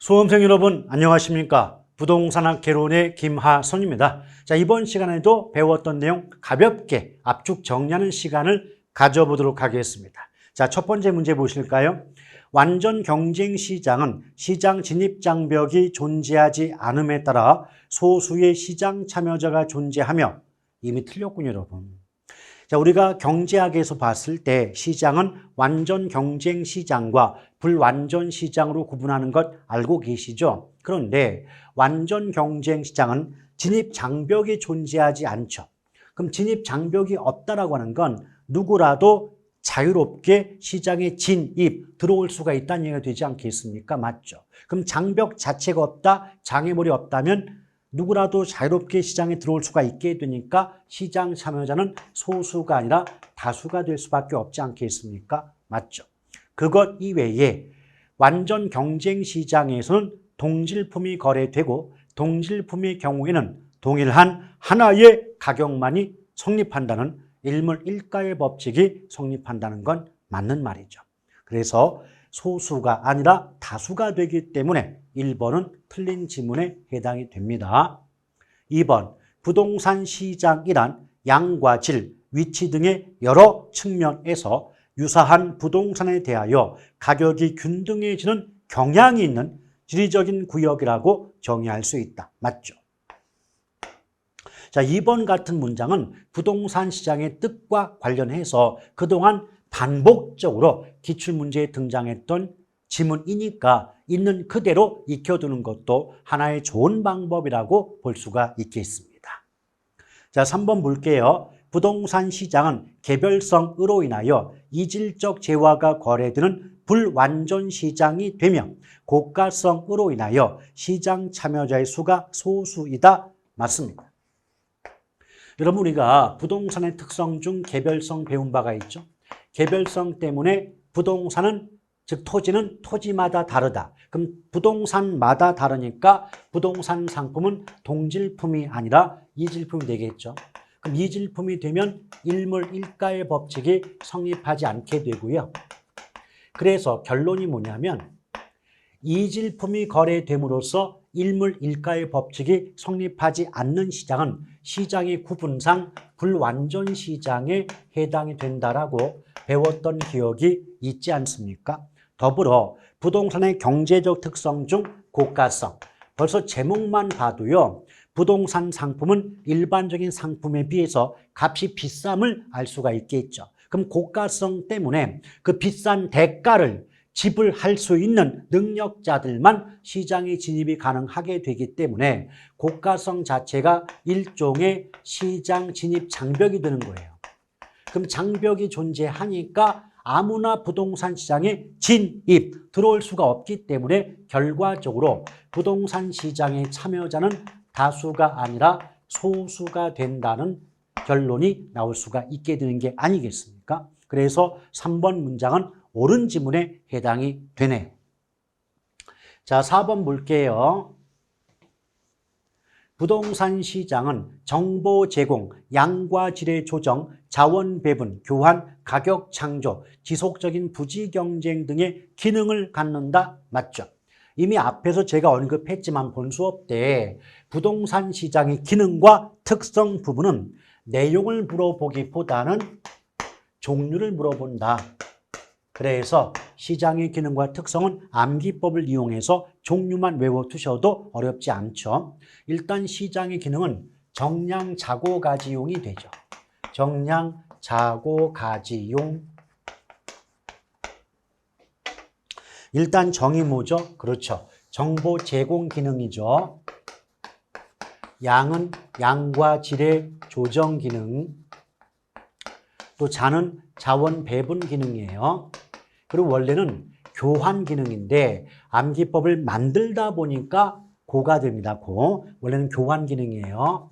수험생 여러분 안녕하십니까? 부동산학 개론의 김하선입니다. 자, 이번 시간에도 배웠던 내용 가볍게 압축 정리하는 시간을 가져보도록 하겠습니다. 자, 첫 번째 문제 보실까요? 완전 경쟁 시장은 시장 진입 장벽이 존재하지 않음에 따라 소수의 시장 참여자가 존재하며, 이미 틀렸군요, 여러분. 자, 우리가 경제학에서 봤을 때 시장은 완전 경쟁 시장과 불완전 시장으로 구분하는 것 알고 계시죠? 그런데 완전 경쟁 시장은 진입 장벽이 존재하지 않죠. 그럼 진입 장벽이 없다라고 하는 건 누구라도 자유롭게 시장에 진입, 들어올 수가 있다는 얘기가 되지 않겠습니까? 맞죠? 그럼 장벽 자체가 없다, 장애물이 없다면 누구라도 자유롭게 시장에 들어올 수가 있게 되니까 시장 참여자는 소수가 아니라 다수가 될 수밖에 없지 않겠습니까? 맞죠? 그것 이외에 완전 경쟁 시장에서는 동질품이 거래되고, 동질품의 경우에는 동일한 하나의 가격만이 성립한다는 일물일가의 법칙이 성립한다는 건 맞는 말이죠. 그래서 소수가 아니라 다수가 되기 때문에 1번은 틀린 지문에 해당이 됩니다. 2번, 부동산 시장이란 양과 질, 위치 등의 여러 측면에서 유사한 부동산에 대하여 가격이 균등해지는 경향이 있는 지리적인 구역이라고 정의할 수 있다. 맞죠? 자, 2번 같은 문장은 부동산 시장의 뜻과 관련해서 그동안 반복적으로 기출문제에 등장했던 지문이니까 있는 그대로 익혀두는 것도 하나의 좋은 방법이라고 볼 수가 있겠습니다. 자, 3번 볼게요. 부동산 시장은 개별성으로 인하여 이질적 재화가 거래되는 불완전 시장이 되며 고가성으로 인하여 시장 참여자의 수가 소수이다. 맞습니다. 여러분, 우리가 부동산의 특성 중 개별성 배운 바가 있죠. 개별성 때문에 부동산은, 즉 토지는 토지마다 다르다. 그럼 부동산마다 다르니까 부동산 상품은 동질품이 아니라 이질품이 되겠죠. 그럼 이질품이 되면 일물일가의 법칙이 성립하지 않게 되고요. 그래서 결론이 뭐냐면 이질품이 거래됨으로써 일물일가의 법칙이 성립하지 않는 시장은 시장의 구분상 불완전 시장에 해당이 된다라고 배웠던 기억이 있지 않습니까? 더불어 부동산의 경제적 특성 중 고가성, 벌써 제목만 봐도요, 부동산 상품은 일반적인 상품에 비해서 값이 비쌈을 알 수가 있겠죠. 그럼 고가성 때문에 그 비싼 대가를 지불할 수 있는 능력자들만 시장에 진입이 가능하게 되기 때문에 고가성 자체가 일종의 시장 진입 장벽이 되는 거예요. 그럼 장벽이 존재하니까 아무나 부동산 시장에 진입, 들어올 수가 없기 때문에 결과적으로 부동산 시장의 참여자는 다수가 아니라 소수가 된다는 결론이 나올 수가 있게 되는 게 아니겠습니까? 그래서 3번 문장은 옳은 지문에 해당이 되네요. 자, 4번 볼게요. 부동산 시장은 정보 제공, 양과 질의 조정, 자원 배분, 교환, 가격 창조, 지속적인 부지 경쟁 등의 기능을 갖는다. 맞죠? 이미 앞에서 제가 언급했지만 본 수업 때 부동산 시장의 기능과 특성 부분은 내용을 물어보기보다는 종류를 물어본다. 그래서 시장의 기능과 특성은 암기법을 이용해서 종류만 외워두셔도 어렵지 않죠. 일단 시장의 기능은 정량, 자고, 가지용이 되죠. 정량, 자고, 가지용. 일단 정의 뭐죠? 그렇죠. 정보 제공 기능이죠. 양은 양과 질의 조정 기능. 또 자는 자원 배분 기능이에요. 그리고 원래는 교환 기능인데 암기법을 만들다 보니까 고가 됩니다. 고. 원래는 교환 기능이에요.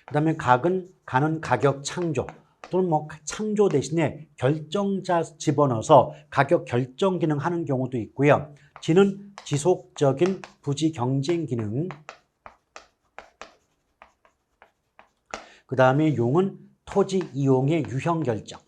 그 다음에 가는 가격 창조, 또는 뭐 창조 대신에 결정자 집어넣어서 가격 결정 기능 하는 경우도 있고요. 지는 지속적인 부지 경쟁 기능. 그 다음에 용은 토지 이용의 유형 결정.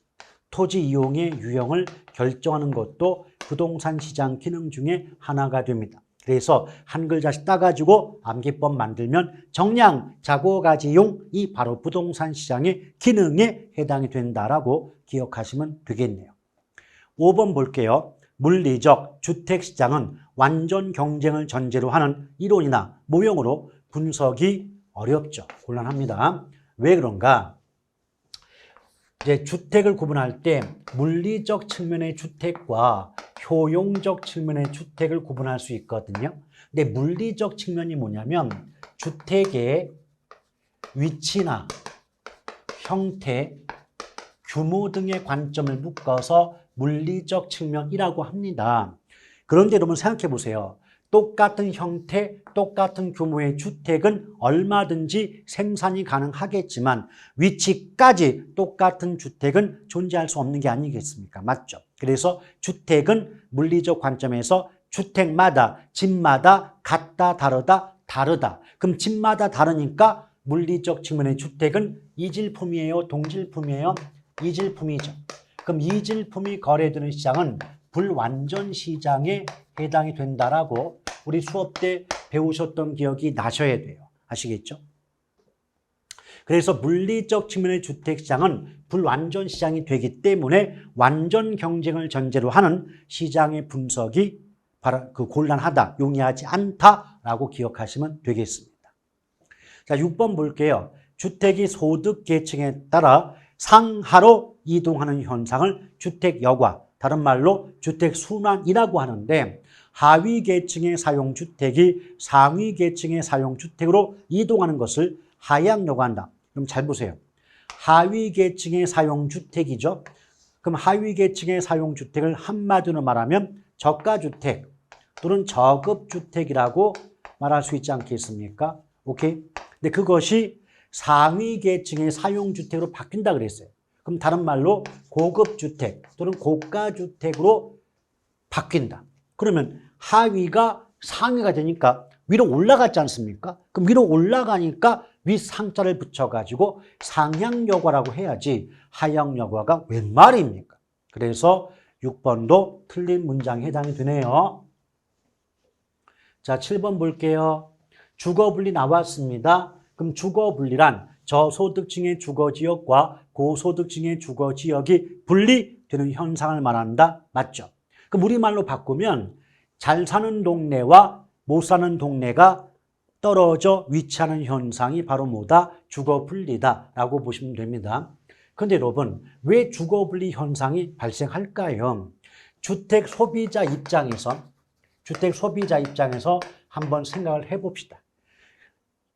토지 이용의 유형을 결정하는 것도 부동산 시장 기능 중에 하나가 됩니다. 그래서 한 글자씩 따가지고 암기법 만들면 정량, 자고가지용이 바로 부동산 시장의 기능에 해당이 된다라고 기억하시면 되겠네요. 5번 볼게요. 물리적 주택시장은 완전 경쟁을 전제로 하는 이론이나 모형으로 분석이 어렵죠. 곤란합니다. 왜 그런가? 이제 주택을 구분할 때 물리적 측면의 주택과 효용적 측면의 주택을 구분할 수 있거든요. 근데 물리적 측면이 뭐냐면 주택의 위치나 형태, 규모 등의 관점을 묶어서 물리적 측면이라고 합니다. 그런데 여러분 생각해 보세요. 똑같은 형태, 똑같은 규모의 주택은 얼마든지 생산이 가능하겠지만 위치까지 똑같은 주택은 존재할 수 없는 게 아니겠습니까? 맞죠? 그래서 주택은 물리적 관점에서 주택마다, 집마다 같다, 다르다. 그럼 집마다 다르니까 물리적 측면의 주택은 이질품이에요, 동질품이에요? 이질품이죠. 그럼 이질품이 거래되는 시장은 불완전 시장에 해당이 된다라고 우리 수업 때 배우셨던 기억이 나셔야 돼요. 아시겠죠? 그래서 물리적 측면의 주택시장은 불완전 시장이 되기 때문에 완전 경쟁을 전제로 하는 시장의 분석이 곤란하다, 용이하지 않다라고 기억하시면 되겠습니다. 자, 6번 볼게요. 주택이 소득 계층에 따라 상하로 이동하는 현상을 주택 여과, 다른 말로 주택 순환이라고 하는데 하위 계층의 사용 주택이 상위 계층의 사용 주택으로 이동하는 것을 하향 요구한다. 그럼 잘 보세요. 하위 계층의 사용 주택이죠. 그럼 하위 계층의 사용 주택을 한마디로 말하면 저가 주택 또는 저급 주택이라고 말할 수 있지 않겠습니까? 오케이. 근데 그것이 상위 계층의 사용 주택으로 바뀐다 그랬어요. 그럼 다른 말로 고급 주택 또는 고가 주택으로 바뀐다. 그러면 하위가 상위가 되니까 위로 올라갔지 않습니까? 그럼 위로 올라가니까 위 상자를 붙여가지고 상향여과라고 해야지 하향여과가 웬 말입니까? 그래서 6번도 틀린 문장에 해당이 되네요. 자, 7번 볼게요. 주거분리 나왔습니다. 그럼 주거분리란 저소득층의 주거지역과 고소득층의 주거지역이 분리되는 현상을 말한다. 맞죠? 그럼 우리말로 바꾸면 잘 사는 동네와 못 사는 동네가 떨어져 위치하는 현상이 바로 뭐다? 주거분리다라고 보시면 됩니다. 그런데 여러분, 왜 주거분리 현상이 발생할까요? 주택 소비자 입장에서 한번 생각을 해봅시다.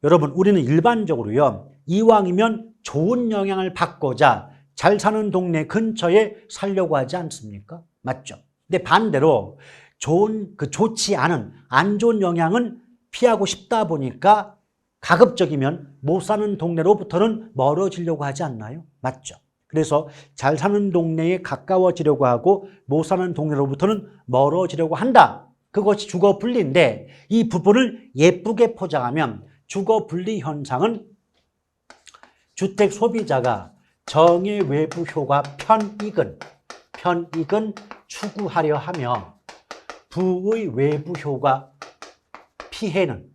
여러분, 우리는 일반적으로요, 이왕이면 좋은 영향을 받고자 잘 사는 동네 근처에 살려고 하지 않습니까? 맞죠? 근데 반대로 좋지 않은 안 좋은 영향은 피하고 싶다 보니까 가급적이면 못 사는 동네로부터는 멀어지려고 하지 않나요? 맞죠? 그래서 잘 사는 동네에 가까워지려고 하고 못 사는 동네로부터는 멀어지려고 한다. 그것이 주거분리인데 이 부분을 예쁘게 포장하면 주거분리 현상은 주택 소비자가 정의 외부 효과 편익은 추구하려 하며 부의 외부 효과 피해는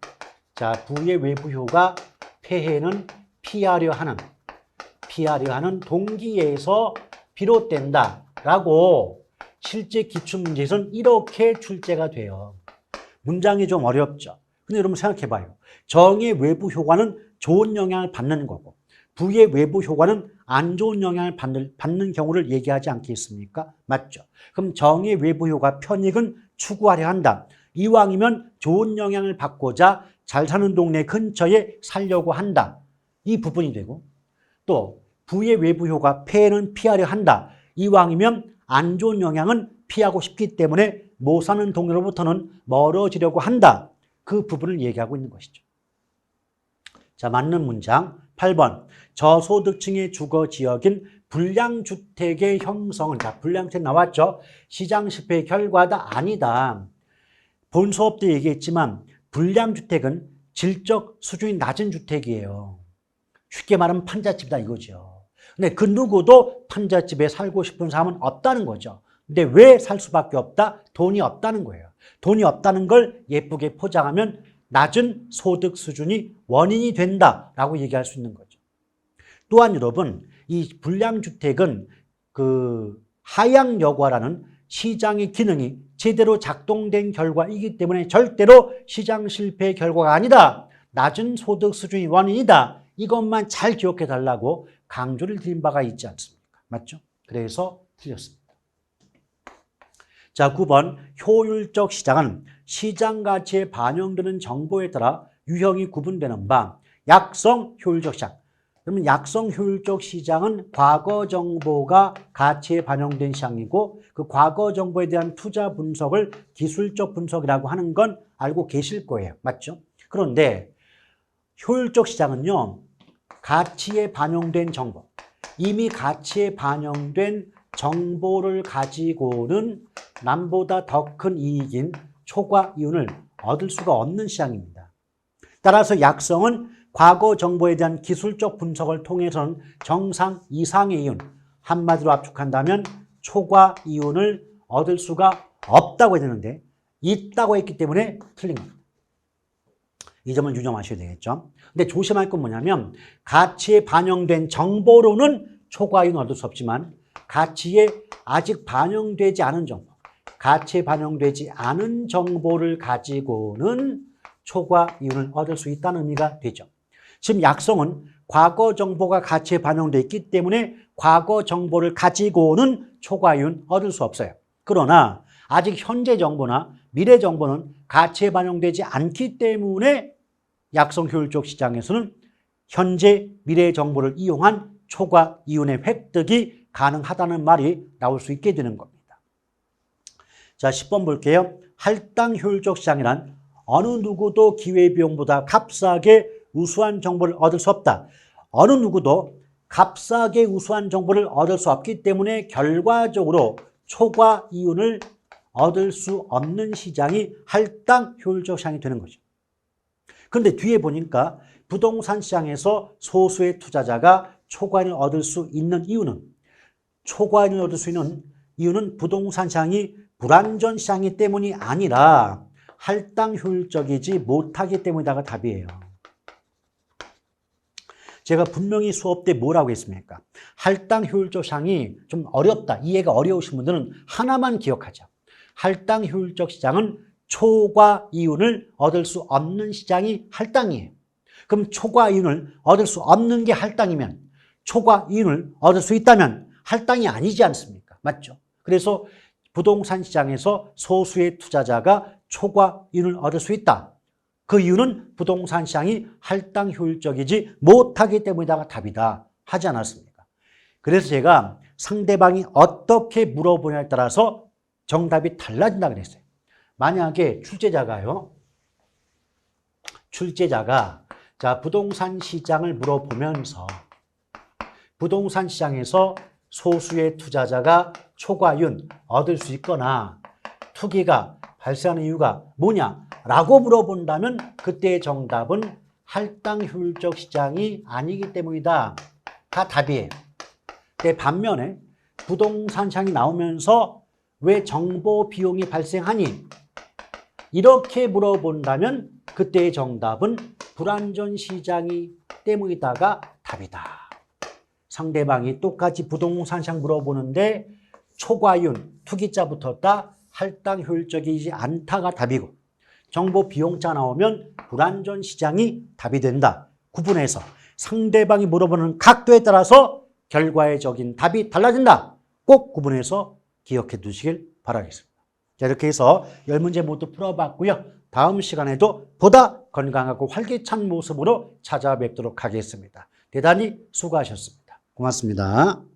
부의 외부 효과 폐해는 피하려 하는 동기에서 비롯된다라고 실제 기출문제에서는 이렇게 출제가 돼요. 문장이 좀 어렵죠. 근데 여러분 생각해봐요. 정의 외부 효과는 좋은 영향을 받는 거고 부의 외부 효과는 안 좋은 영향을 받는 경우를 얘기하지 않겠습니까? 맞죠? 그럼 정의 외부 효과 편익은 추구하려 한다. 이왕이면 좋은 영향을 받고자 잘 사는 동네 근처에 살려고 한다. 이 부분이 되고 또 부의 외부 효과 폐해는 피하려 한다. 이왕이면 안 좋은 영향은 피하고 싶기 때문에 못 사는 동네로부터는 멀어지려고 한다. 그 부분을 얘기하고 있는 것이죠. 자, 맞는 문장 8번. 저소득층의 주거지역인 불량주택의 형성은, 불량주택 나왔죠? 시장 실패의 결과다? 아니다. 본 수업 때 얘기했지만 불량주택은 질적 수준이 낮은 주택이에요. 쉽게 말하면 판잣집이다 이거죠. 근데 그 누구도 판잣집에 살고 싶은 사람은 없다는 거죠. 근데 왜 살 수밖에 없다? 돈이 없다는 거예요. 돈이 없다는 걸 예쁘게 포장하면 낮은 소득 수준이 원인이 된다라고 얘기할 수 있는 거죠. 또한 여러분, 이 불량주택은 그 하향 여과라는 시장의 기능이 제대로 작동된 결과이기 때문에 절대로 시장 실패의 결과가 아니다. 낮은 소득 수준이 원인이다. 이것만 잘 기억해 달라고 강조를 드린 바가 있지 않습니까? 맞죠? 그래서 틀렸습니다. 자, 9번 효율적 시장은 시장 가치에 반영되는 정보에 따라 유형이 구분되는 바 약성 효율적 시장. 그러면 약성 효율적 시장은 과거 정보가 가치에 반영된 시장이고 그 과거 정보에 대한 투자 분석을 기술적 분석이라고 하는 건 알고 계실 거예요. 맞죠? 그런데 효율적 시장은요. 가치에 반영된 정보, 이미 가치에 반영된 정보를 가지고는 남보다 더 큰 이익인 초과 이윤을 얻을 수가 없는 시장입니다. 따라서 약성은 과거 정보에 대한 기술적 분석을 통해서는 정상 이상의 이윤, 한마디로 압축한다면 초과 이윤을 얻을 수가 없다고 해야 되는데 있다고 했기 때문에 틀린 겁니다. 이 점을 유념하셔야 되겠죠. 근데 조심할 건 뭐냐면 가치에 반영된 정보로는 초과 이윤을 얻을 수 없지만 가치에 아직 반영되지 않은 정보, 가치에 반영되지 않은 정보를 가지고는 초과 이윤을 얻을 수 있다는 의미가 되죠. 지금 약성은 과거 정보가 가치에 반영되어 있기 때문에 과거 정보를 가지고는 초과 이윤 얻을 수 없어요. 그러나 아직 현재 정보나 미래 정보는 가치에 반영되지 않기 때문에 약성 효율적 시장에서는 현재 미래 정보를 이용한 초과 이윤의 획득이 가능하다는 말이 나올 수 있게 되는 겁니다. 자, 10번 볼게요. 할당 효율적 시장이란 어느 누구도 기회비용보다 값싸게 우수한 정보를 얻을 수 없다. 어느 누구도 값싸게 우수한 정보를 얻을 수 없기 때문에 결과적으로 초과 이윤을 얻을 수 없는 시장이 할당 효율적 시장이 되는 거죠. 그런데 뒤에 보니까 부동산 시장에서 소수의 투자자가 초과이윤을 얻을 수 있는 이유는 초과이윤을 얻을 수 있는 이유는 부동산 시장이 불안전 시장이기 때문이 아니라 할당 효율적이지 못하기 때문이다가 답이에요. 제가 분명히 수업 때 뭐라고 했습니까? 할당 효율적 시장이 좀 어렵다. 이해가 어려우신 분들은 하나만 기억하자. 할당 효율적 시장은 초과 이윤을 얻을 수 없는 시장이 할당이에요. 그럼 초과 이윤을 얻을 수 없는 게 할당이면 초과 이윤을 얻을 수 있다면 할당이 아니지 않습니까? 맞죠? 그래서 부동산 시장에서 소수의 투자자가 초과 이윤을 얻을 수 있다. 그 이유는 부동산 시장이 할당 효율적이지 못하기 때문이다가 답이다 하지 않았습니까? 그래서 제가 상대방이 어떻게 물어보냐에 따라서 정답이 달라진다 그랬어요. 만약에 출제자가 자, 부동산 시장을 물어보면서 부동산 시장에서 소수의 투자자가 초과이윤 얻을 수 있거나 투기가 발생하는 이유가 뭐냐라고 물어본다면 그때의 정답은 할당 효율적 시장이 아니기 때문이다. 다 답이에요. 근데 반면에 부동산 시장이 나오면서 왜 정보 비용이 발생하니? 이렇게 물어본다면 그때의 정답은 불안전 시장이 때문이다가 답이다. 상대방이 똑같이 부동산 시장 물어보는데 초과이윤, 투기자 붙었다. 할당 효율적이지 않다가 답이고 정보 비용자 나오면 불안전 시장이 답이 된다. 구분해서 상대방이 물어보는 각도에 따라서 결과적인 답이 달라진다. 꼭 구분해서 기억해 두시길 바라겠습니다. 자, 이렇게 해서 10문제 모두 풀어봤고요. 다음 시간에도 보다 건강하고 활기찬 모습으로 찾아뵙도록 하겠습니다. 대단히 수고하셨습니다. 고맙습니다.